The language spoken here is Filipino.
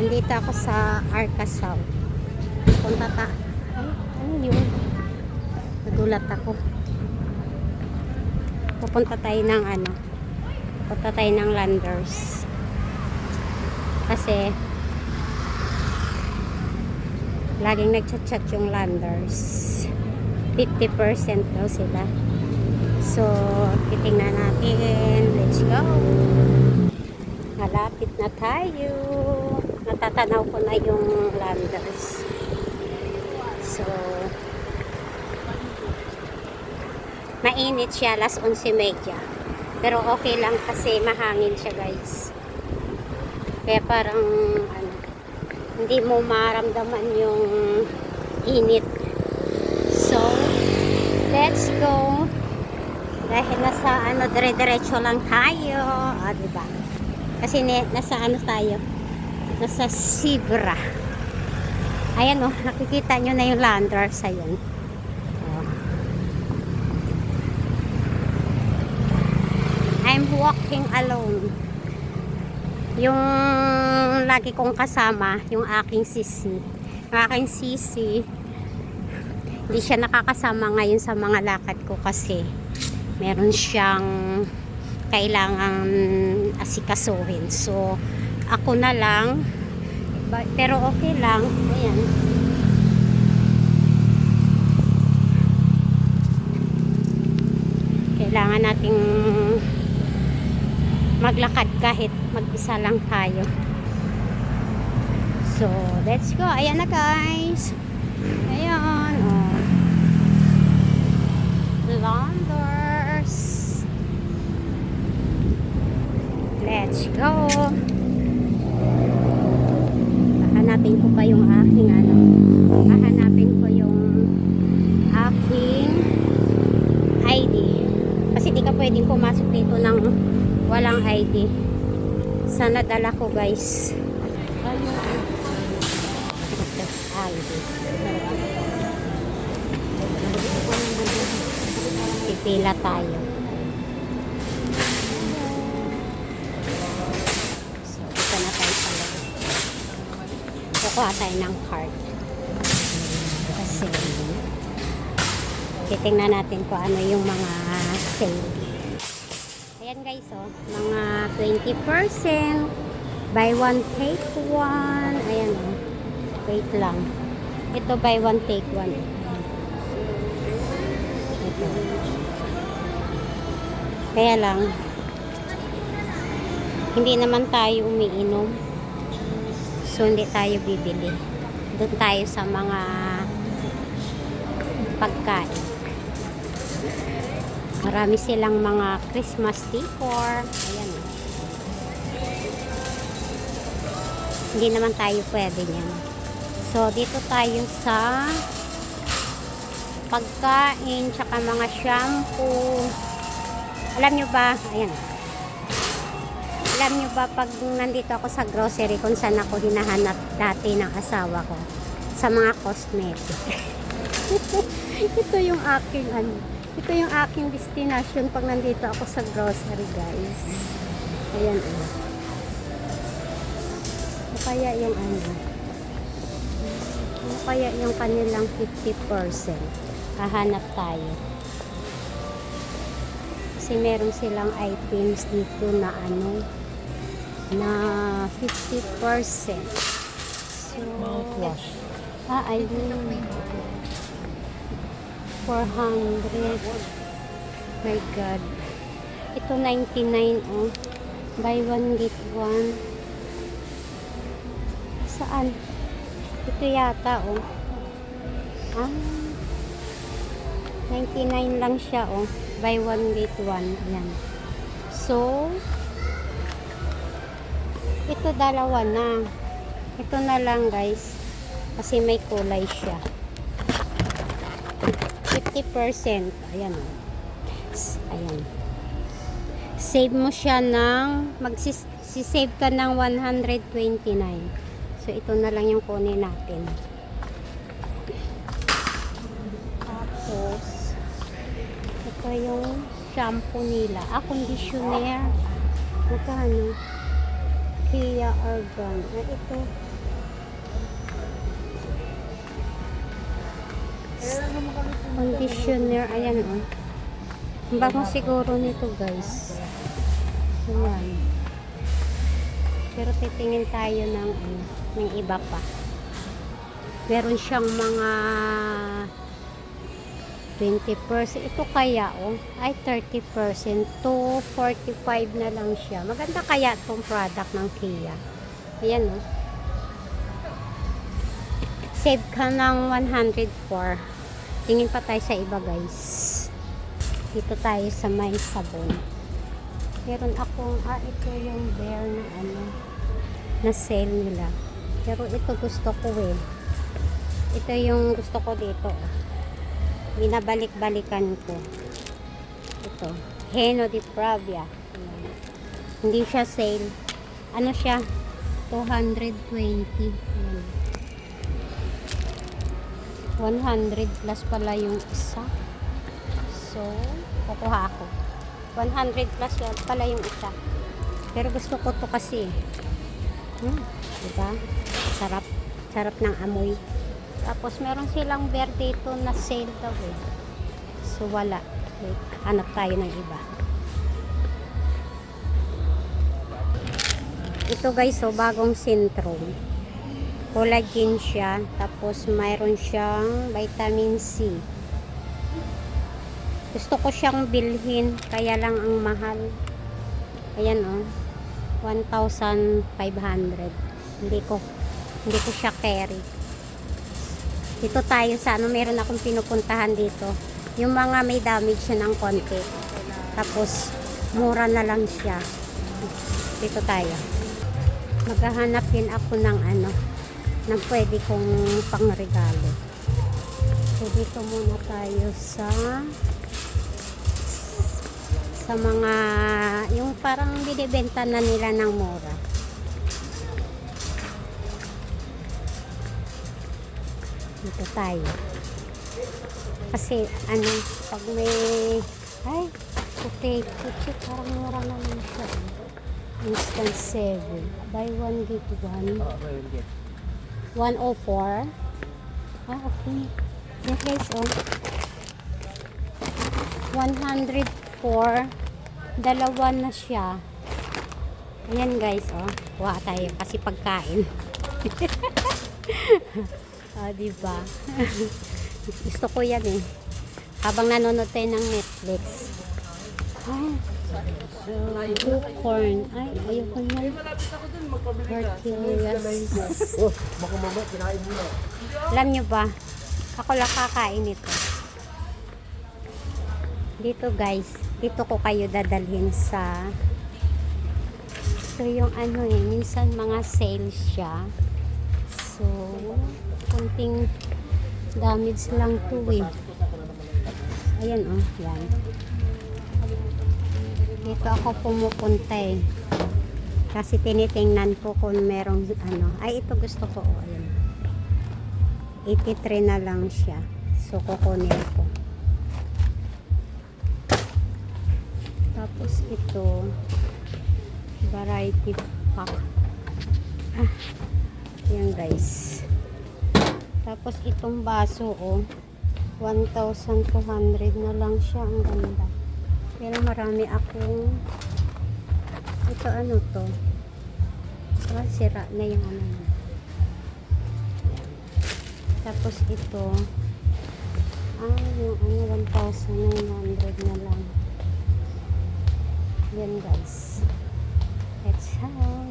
Nandito ako sa Arcasao. Punta ta. Ay, ano yun? Nagulat ako. Pupunta tayo ng ano? Pupunta tayo ng Landers. Kasi laging nagchat-chat yung Landers. 50% daw sila. So, titingnan natin. Let's go. Malapit na tayo. Natatanaw ko na yung Landers. So, mainit siya, alas 11:30. Pero okay lang kasi mahangin siya, guys. Kaya parang ano, hindi mo maramdaman yung init. So, let's go. Dahil nasa ano, dire-diretso lang tayo. Diba? Kasi nasa ano tayo? Nasa Sibra. Ayan oh, nakikita nyo na yung Landers. Ayan. Oh. I'm walking alone. Yung lagi kong kasama, yung aking sisi. Yung aking sisi, hindi siya nakakasama ngayon sa mga lakad ko kasi meron siyang kailangan asikasuhin. So, ako na lang. Pero okay lang. Ayan. Kailangan nating maglakad kahit mag-isa lang tayo. So, let's go. Ayan na, guys. Ayan. Oh. Landers. Let's go. Hahanapin ko pa yung aking ano. Hahanapin ko yung aking ID. Kasi di ka pwedeng pumasok dito ng walang ID. Sana dala ko, guys. ID. Pipila tayo. So, ito na tayo pala. Kukuha tayo ng card. Kasi, titingnan natin kung ano yung mga sale. Ayan guys, oh. Mga 20%. Buy one, take one. Ayan, oh. Wait lang. Ito, buy one, take one. Ito. Kaya lang, hindi naman tayo umiinom. So, hindi tayo bibili. Doon tayo sa mga pagkain. Marami silang mga Christmas decor. Ayan. Hindi naman tayo pwede yan. So, dito tayo sa pagkain, tsaka mga shampoo. Alam nyo ba? Ayan. Alam nyo ba pag nandito ako sa grocery kung saan ako hinahanap dati ng asawa ko? Sa mga cosmetic. Ito yung aking ano. Ito yung aking destination pag nandito ako sa grocery, guys. Ayan, oh. O kaya yung ano. O kaya yung kanilang 50%. Hahanap tayo. Kasi meron silang items dito na ano, na 50%. So, mouthwash. I mean, 400. My God. Ito 99, oh. Buy one, get one. Saan? Ito yata, oh. 99 lang siya, oh. Buy one, get one. Ayan. So, ito dalawa na. Ito na lang, guys. Kasi may kulay siya. 50%. Ayan, oh. Ayan. Save mo siya ng, magsisave ka ng 129. So, ito na lang yung kunin natin. Tapos, ito yung shampoo nila. Conditioner. Magkano? Kia Argan. Ito, Conditioner. Ayan o. Ang bango siguro nito guys. Ayan. Pero titingin tayo ng iba pa. Meron siyang mga 20%. Ito kaya ay 30%. To 45 na lang siya. Maganda kaya itong product ng Kia. Ayan o. Save ka ng 104. Tingin pa tayo sa iba guys. Dito tayo sa may sabon. Meron akong, ito yung Bear na na sale nila. Pero ito gusto ko Ito yung gusto ko dito. Binabalik-balikan ko. Ito. Heno di Pravia. Hindi siya sale. Ano siya? 220. 100 plus pala yung isa. So, kukuha ako. 100 plus pala yung isa. Pero gusto ko to kasi. Diba? Sarap. Sarap ng amoy. Tapos, meron silang bear dito na sale daw So, wala. Wait, hanap tayo ng iba. Ito guys, bagong Centrum. Collagen siya. Tapos, mayroon siyang vitamin C. Gusto ko siyang bilhin. Kaya lang ang mahal. Ayan 1,500. Hindi ko siya carry. Dito tayo sa meron akong pinupuntahan dito. Yung mga may damage siya ng konti. Tapos, mura na lang siya. Dito tayo. Maghahanap din ako ng na pwede kong pangregalo. So, dito muna tayo sa mga yung parang binibenta na nila ng mura. Dito tayo. Kasi, pag may potato chip, parang mura na lang siya. Instant 7. Buy 1, get 1. 104. Okay. Yan guys, 104. Dalawa na siya. Ayan guys, kuha tayo kasi pagkain. Diba? Gusto ko yan habang nanonood tayo ng Netflix. Popcorn. Ayoko na. Hercules. Alam nyo ba? Ako lang kakain ito. Dito guys, dito ko kayo dadalhin sa yung minsan mga sales siya. So, kunting damage lang to Ayan yan. Dito ako pumupunta kasi tinitingnan ko kung merong ito gusto ko ayan. 83 na lang siya. So, kukunin ko. Tapos ito variety pack. Yan guys. Tapos itong baso 1,200 na lang siya. Ang ganda. Pero marami akong ito to. Sira na yung Tapos ito yung 1,900 na lang. Yan guys. Let's have